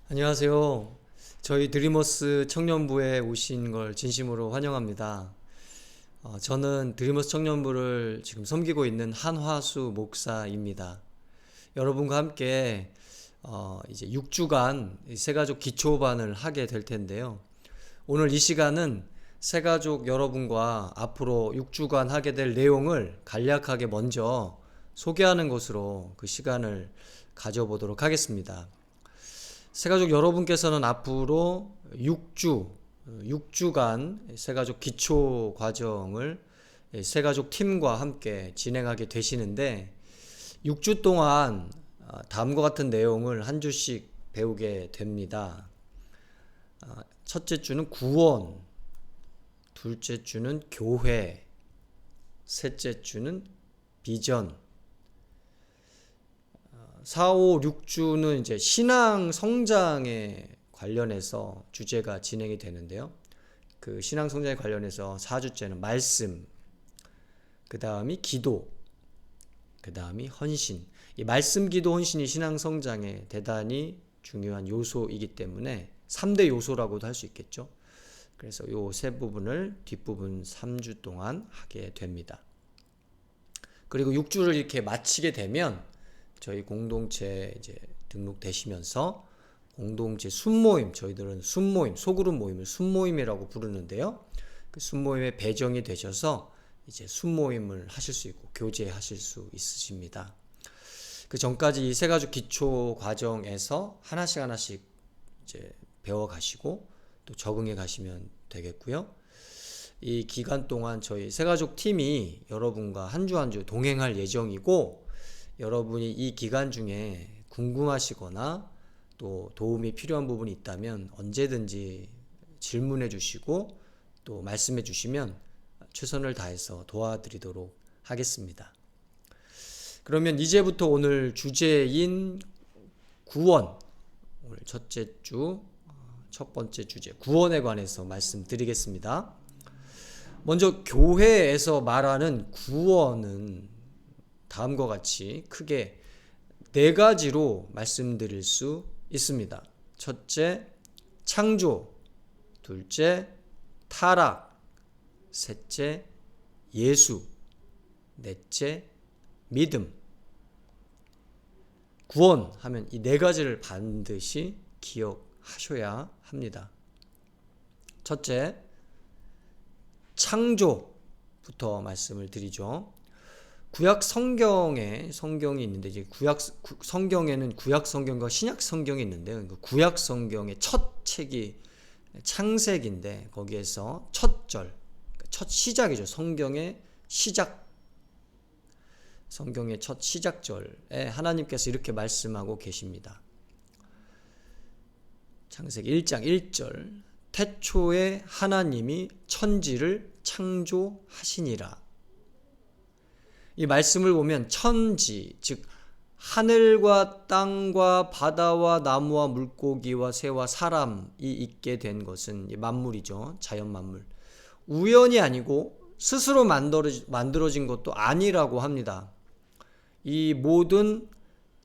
안녕하세요. 저희 드리머스 청년부에 오신 걸 진심으로 환영합니다. 저는 드리머스 청년부를 지금 섬기고 있는 한화수 목사입니다. 여러분과 함께 이제 6주간 새가족 기초반을 하게 될 텐데요. 오늘 이 시간은 새가족 여러분과 앞으로 6주간 하게 될 내용을 간략하게 먼저 소개하는 것으로 그 시간을 가져보도록 하겠습니다. 새가족 여러분께서는 앞으로 6주간 새가족 기초 과정을 새가족 팀과 함께 진행하게 되시는데 6주 동안 다음과 같은 내용을 한 주씩 배우게 됩니다. 첫째 주는 구원, 둘째 주는 교회, 셋째 주는 비전, 4, 5, 6주는 이제 신앙 성장에 관련해서 주제가 진행이 되는데요. 그 신앙 성장에 관련해서 4주째는 말씀, 그 다음이 기도, 그 다음이 헌신. 이 말씀, 기도, 헌신이 신앙 성장에 대단히 중요한 요소이기 때문에 3대 요소라고도 할 수 있겠죠. 그래서 요 세 부분을 뒷부분 3주 동안 하게 됩니다. 그리고 6주를 이렇게 마치게 되면 저희 공동체 이제 등록되시면서 공동체 순모임, 저희들은 순모임, 소그룹 모임을 순모임이라고 부르는데요. 그 순모임에 배정이 되셔서 이제 순모임을 하실 수 있고 교제하실 수 있으십니다. 그 전까지 이 새가족 기초 과정에서 하나씩 이제 배워가시고 또 적응해 가시면 되겠고요. 이 기간 동안 저희 새가족 팀이 여러분과 한 주 한 주 동행할 예정이고, 여러분이 이 기간 중에 궁금하시거나 또 도움이 필요한 부분이 있다면 언제든지 질문해 주시고 또 말씀해 주시면 최선을 다해서 도와드리도록 하겠습니다. 그러면 이제부터 오늘 주제인 구원, 오늘 첫째 주 첫 번째 주제 구원에 관해서 말씀드리겠습니다. 먼저 교회에서 말하는 구원은 다음과 같이 크게 네 가지로 말씀드릴 수 있습니다. 첫째, 창조. 둘째, 타락. 셋째, 예수. 넷째, 믿음. 구원하면 이 네 가지를 반드시 기억하셔야 합니다. 첫째, 창조부터 말씀을 드리죠. 구약 성경이 있는데, 이제 성경에는 구약 성경과 신약 성경이 있는데요. 구약 성경의 첫 책이 창세기인데 거기에서 첫 절, 첫 시작이죠. 성경의 첫 시작절에 하나님께서 이렇게 말씀하고 계십니다. 창세기 1장 1절, 태초에 하나님이 천지를 창조하시니라. 이 말씀을 보면 천지, 즉 하늘과 땅과 바다와 나무와 물고기와 새와 사람이 있게 된 것은 만물이죠. 자연 만물. 우연이 아니고 스스로 만들어진 것도 아니라고 합니다. 이 모든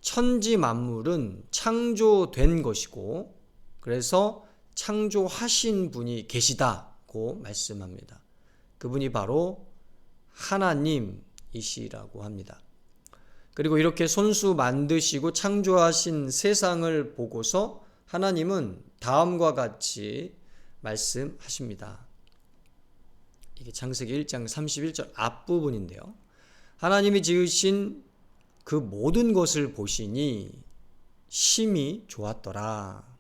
천지 만물은 창조된 것이고, 그래서 창조하신 분이 계시다고 말씀합니다. 그분이 바로 하나님이시라고 합니다. 그리고 이렇게 손수 만드시고 창조하신 세상을 보고서 하나님은 다음과 같이 말씀하십니다. 이게 창세기 1장 31절 앞부분인데요. 하나님이 지으신 그 모든 것을 보시니 심히 좋았더라.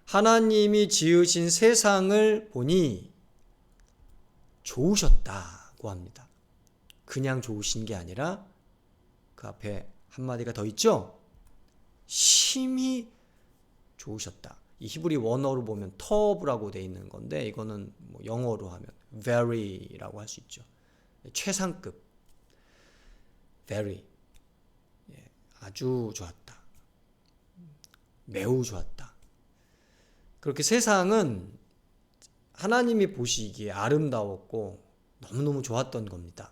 하나님이 지으신 세상을 보니 좋으셨다고 합니다. 그냥 좋으신 게 아니라 그 앞에 한마디가 더 있죠? 심히 좋으셨다. 이 히브리 원어로 보면 터브라고 되어 있는 건데, 이거는 뭐 영어로 하면 very라고 할 수 있죠. 최상급, very, 아주 좋았다, 매우 좋았다. 그렇게 세상은 하나님이 보시기에 아름다웠고 너무너무 좋았던 겁니다.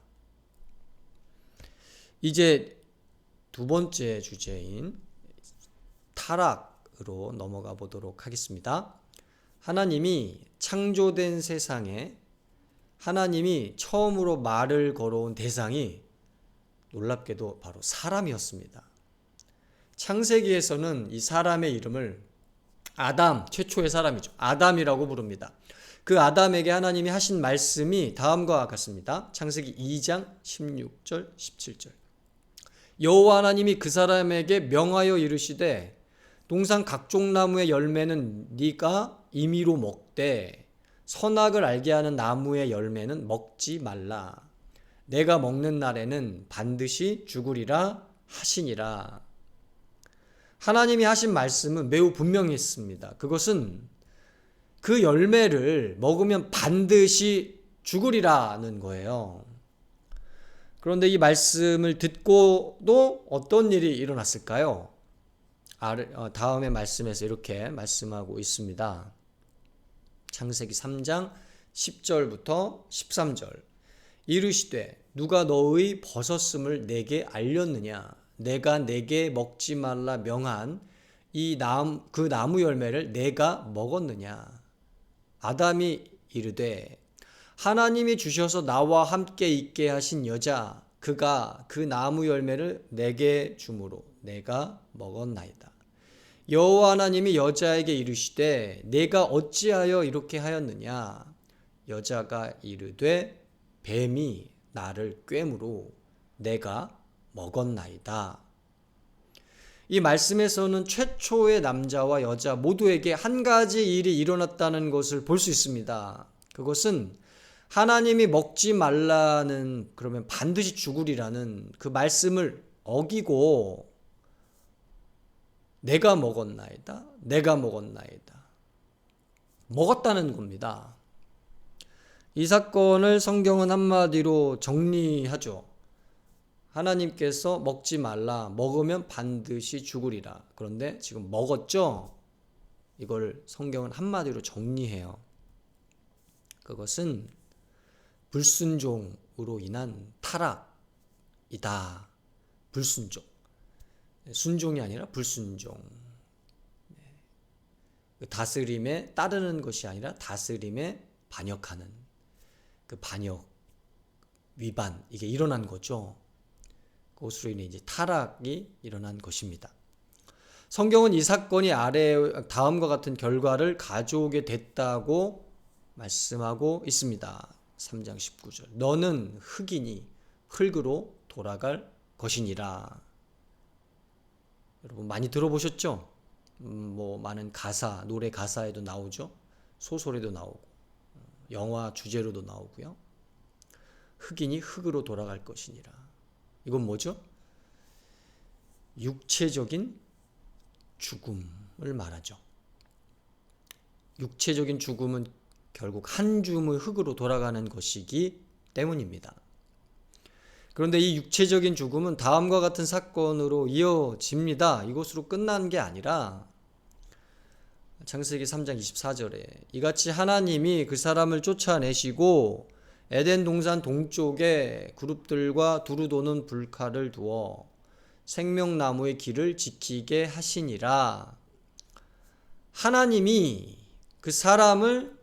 이제 두 번째 주제인 타락, 4장으로 넘어가 보도록 하겠습니다. 하나님이 창조된 세상에 하나님이 처음으로 말을 걸어온 대상이 놀랍게도 바로 사람이었습니다. 창세기에서는 이 사람의 이름을 아담, 최초의 사람이죠. 아담이라고 부릅니다. 그 아담에게 하나님이 하신 말씀이 다음과 같습니다. 창세기 2장 16절 17절. 여호와 하나님이 그 사람에게 명하여 이르시되 동산 각종 나무의 열매는 네가 임의로 먹되 선악을 알게 하는 나무의 열매는 먹지 말라. 내가 먹는 날에는 반드시 죽으리라 하시니라. 하나님이 하신 말씀은 매우 분명했습니다. 그것은 그 열매를 먹으면 반드시 죽으리라는 거예요. 그런데 이 말씀을 듣고도 어떤 일이 일어났을까요? 다음의 말씀에서 이렇게 말씀하고 있습니다. 창세기 3장 10절부터 13절. 이르시되 누가 너의 벗었음을 내게 알렸느냐? 내가 내게 먹지 말라 명한 그 나무 열매를 내가 먹었느냐? 아담이 이르되 하나님이 주셔서 나와 함께 있게 하신 여자 그가 그 나무 열매를 내게 주므로 내가 먹었나이다. 여호와 하나님이 여자에게 이르시되 내가 어찌하여 이렇게 하였느냐? 여자가 이르되 뱀이 나를 꿰므로 내가 먹었나이다. 이 말씀에서는 최초의 남자와 여자 모두에게 한 가지 일이 일어났다는 것을 볼 수 있습니다. 그것은 하나님이 먹지 말라는, 그러면 반드시 죽으리라는 그 말씀을 어기고 내가 먹었나이다, 내가 먹었나이다, 먹었다는 겁니다. 이 사건을 성경은 한마디로 정리하죠. 하나님께서 먹지 말라, 먹으면 반드시 죽으리라. 그런데 지금 먹었죠? 이걸 성경은 한마디로 정리해요. 그것은 불순종으로 인한 타락이다. 불순종. 순종이 아니라 불순종. 다스림에 따르는 것이 아니라 다스림에 반역하는 그 반역, 위반, 이게 일어난 거죠. 그것으로 인해 이제 타락이 일어난 것입니다. 성경은 이 사건이 다음과 같은 결과를 가져오게 됐다고 말씀하고 있습니다. 3장 19절. 너는 흙이니 흙으로 돌아갈 것이니라. 여러분 많이 들어보셨죠? 많은 가사, 노래 가사에도 나오죠. 소설에도 나오고, 영화 주제로도 나오고요. 흙이니 흙으로 돌아갈 것이니라. 이건 뭐죠? 육체적인 죽음을 말하죠. 육체적인 죽음은 결국 한 줌의 흙으로 돌아가는 것이기 때문입니다. 그런데 이 육체적인 죽음은 다음과 같은 사건으로 이어집니다. 이것으로 끝난 게 아니라 창세기 3장 24절에 이같이 하나님이 그 사람을 쫓아내시고 에덴 동산 동쪽에 그룹들과 두루 도는 불칼을 두어 생명나무의 길을 지키게 하시니라. 하나님이 그 사람을,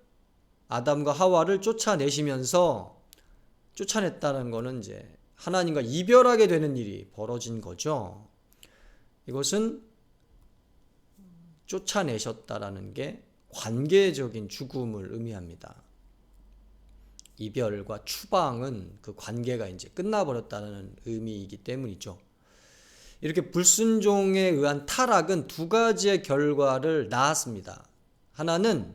아담과 하와를 쫓아내시면서, 쫓아냈다는 것은 이제 하나님과 이별하게 되는 일이 벌어진 거죠. 이것은 쫓아내셨다라는 게 관계적인 죽음을 의미합니다. 이별과 추방은 그 관계가 이제 끝나버렸다는 의미이기 때문이죠. 이렇게 불순종에 의한 타락은 두 가지의 결과를 낳았습니다. 하나는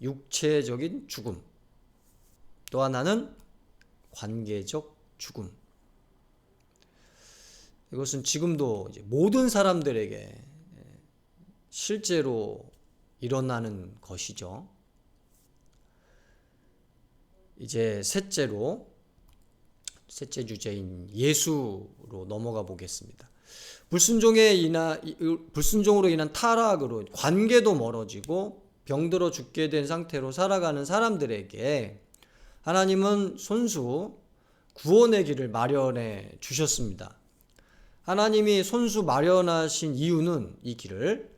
육체적인 죽음, 또 하나는 관계적 죽음. 이것은 지금도 이제 모든 사람들에게 실제로 일어나는 것이죠. 이제 셋째 주제인 예수로 넘어가 보겠습니다. 불순종으로 인한 타락으로 관계도 멀어지고 병들어 죽게 된 상태로 살아가는 사람들에게 하나님은 손수 구원의 길을 마련해 주셨습니다. 하나님이 손수 마련하신 이유는 이 길을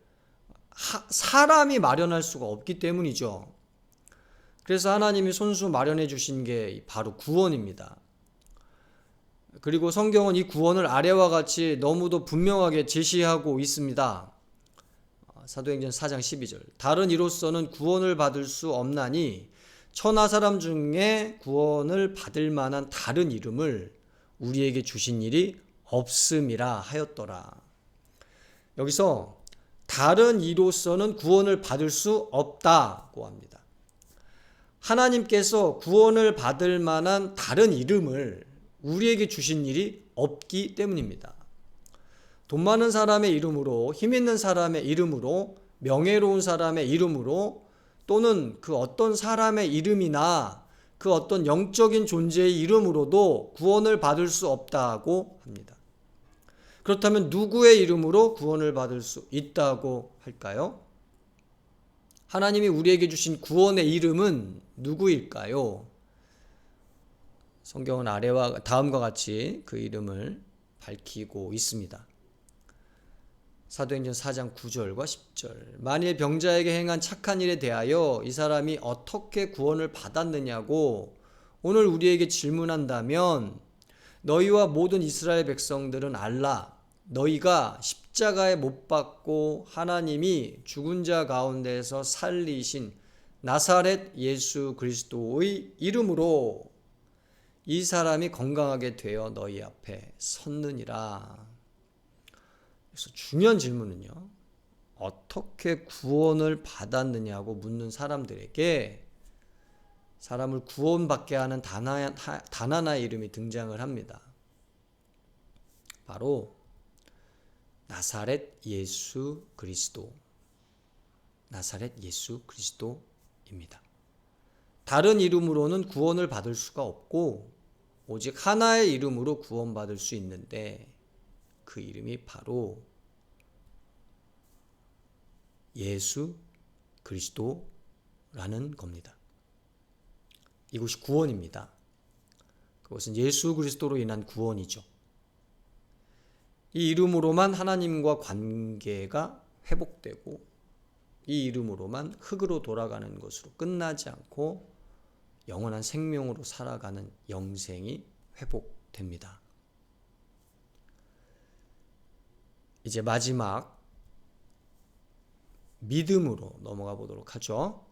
사람이 마련할 수가 없기 때문이죠. 그래서 하나님이 손수 마련해 주신 게 바로 구원입니다. 그리고 성경은 이 구원을 아래와 같이 너무도 분명하게 제시하고 있습니다. 사도행전 4장 12절. 다른 이로서는 구원을 받을 수 없나니 천하 사람 중에 구원을 받을 만한 다른 이름을 우리에게 주신 일이 없음이라 하였더라. 여기서 다른 이로서는 구원을 받을 수 없다고 합니다. 하나님께서 구원을 받을 만한 다른 이름을 우리에게 주신 일이 없기 때문입니다. 돈 많은 사람의 이름으로, 힘 있는 사람의 이름으로, 명예로운 사람의 이름으로, 또는 그 어떤 사람의 이름이나 그 어떤 영적인 존재의 이름으로도 구원을 받을 수 없다고 합니다. 그렇다면 누구의 이름으로 구원을 받을 수 있다고 할까요? 하나님이 우리에게 주신 구원의 이름은 누구일까요? 성경은 아래와 다음과 같이 그 이름을 밝히고 있습니다. 사도행전 4장 9절과 10절. 만일 병자에게 행한 착한 일에 대하여 이 사람이 어떻게 구원을 받았느냐고 오늘 우리에게 질문한다면 너희와 모든 이스라엘 백성들은 알라. 너희가 십자가에 못 박고 하나님이 죽은 자 가운데서 살리신 나사렛 예수 그리스도의 이름으로 이 사람이 건강하게 되어 너희 앞에 섰느니라. 그래서 중요한 질문은요, 어떻게 구원을 받았느냐고 묻는 사람들에게 사람을 구원받게 하는 단 하나의 이름이 등장을 합니다. 바로 나사렛 예수 그리스도. 나사렛 예수 그리스도입니다. 다른 이름으로는 구원을 받을 수가 없고 오직 하나의 이름으로 구원받을 수 있는데 그 이름이 바로 예수 그리스도라는 겁니다. 이것이 구원입니다. 그것은 예수 그리스도로 인한 구원이죠. 이 이름으로만 하나님과 관계가 회복되고 이 이름으로만 흙으로 돌아가는 것으로 끝나지 않고 영원한 생명으로 살아가는 영생이 회복됩니다. 이제 마지막 믿음으로 넘어가 보도록 하죠.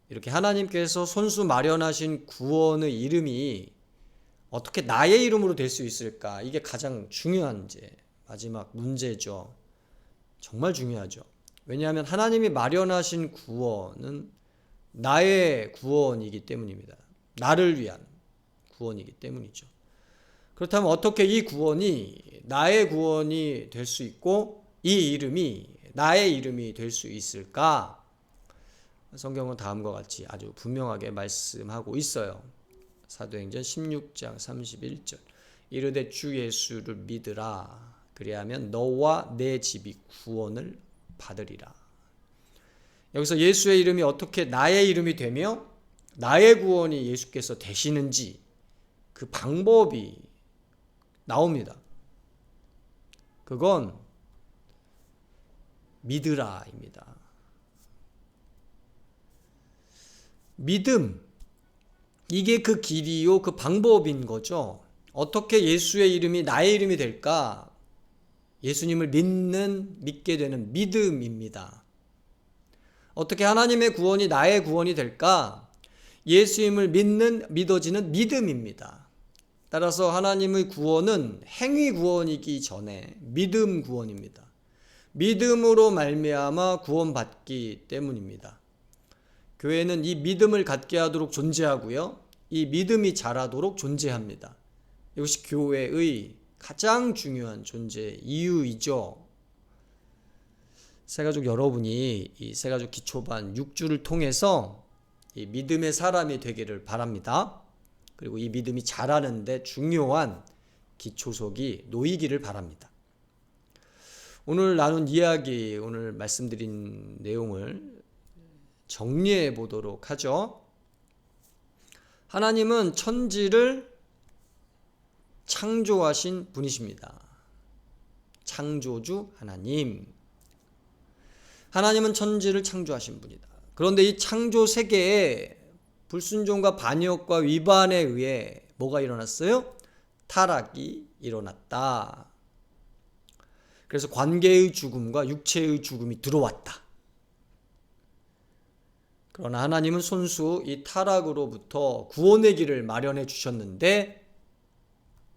이렇게 하나님께서 손수 마련하신 구원의 이름이 어떻게 나의 이름으로 될 수 있을까? 이게 가장 중요한 이제 마지막 문제죠. 정말 중요하죠. 왜냐하면 하나님이 마련하신 구원은 나의 구원이기 때문입니다. 나를 위한 구원이기 때문이죠. 그렇다면 어떻게 이 구원이 나의 구원이 될 수 있고 이 이름이 나의 이름이 될 수 있을까? 성경은 다음과 같이 아주 분명하게 말씀하고 있어요. 사도행전 16장 31절. 이르되 주 예수를 믿으라. 그리하면 너와 내 집이 구원을 받으리라. 여기서 예수의 이름이 어떻게 나의 이름이 되며 나의 구원이 예수께서 되시는지 그 방법이 나옵니다. 그건 믿으라입니다. 믿음, 이게 그 길이요, 그 방법인 거죠. 어떻게 예수의 이름이 나의 이름이 될까? 예수님을 믿게 되는 믿음입니다. 어떻게 하나님의 구원이 나의 구원이 될까? 예수님을 믿어지는 믿음입니다. 따라서 하나님의 구원은 행위 구원이기 전에 믿음 구원입니다. 믿음으로 말미암아 구원받기 때문입니다. 교회는 이 믿음을 갖게 하도록 존재하고요. 이 믿음이 자라도록 존재합니다. 이것이 교회의 가장 중요한 존재 이유이죠. 새가족 여러분이 이 새가족 기초반 6주를 통해서 이 믿음의 사람이 되기를 바랍니다. 그리고 이 믿음이 자라는데 중요한 기초석이 놓이기를 바랍니다. 오늘 나눈 이야기, 오늘 말씀드린 내용을 정리해 보도록 하죠. 하나님은 천지를 창조하신 분이십니다. 창조주 하나님. 하나님은 천지를 창조하신 분이다. 그런데 이 창조 세계에 불순종과 반역과 위반에 의해 뭐가 일어났어요? 타락이 일어났다. 그래서 관계의 죽음과 육체의 죽음이 들어왔다. 그러나 하나님은 손수 이 타락으로부터 구원의 길을 마련해 주셨는데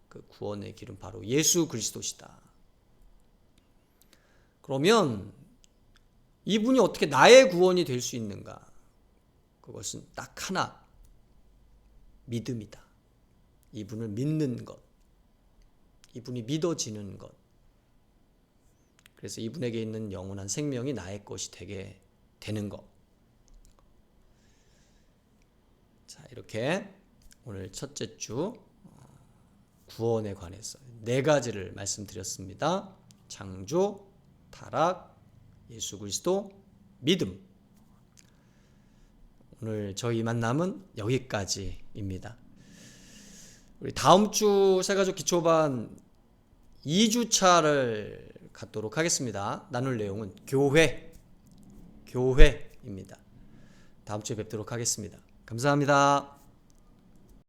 그 구원의 길은 바로 예수 그리스도시다. 그러면 이분이 어떻게 나의 구원이 될 수 있는가? 그것은 딱 하나, 믿음이다. 이분을 믿는 것, 이분이 믿어지는 것. 그래서 이분에게 있는 영원한 생명이 나의 것이 되게 되는 것. 자, 이렇게 오늘 첫째 주 구원에 관해서 4가지를 말씀드렸습니다. 창조, 타락, 예수 그리스도, 믿음. 오늘 저희 만남은 여기까지입니다. 우리 다음 주 새가족 기초반 2주차를 갖도록 하겠습니다. 나눌 내용은 교회입니다. 다음 주에 뵙도록 하겠습니다. 감사합니다.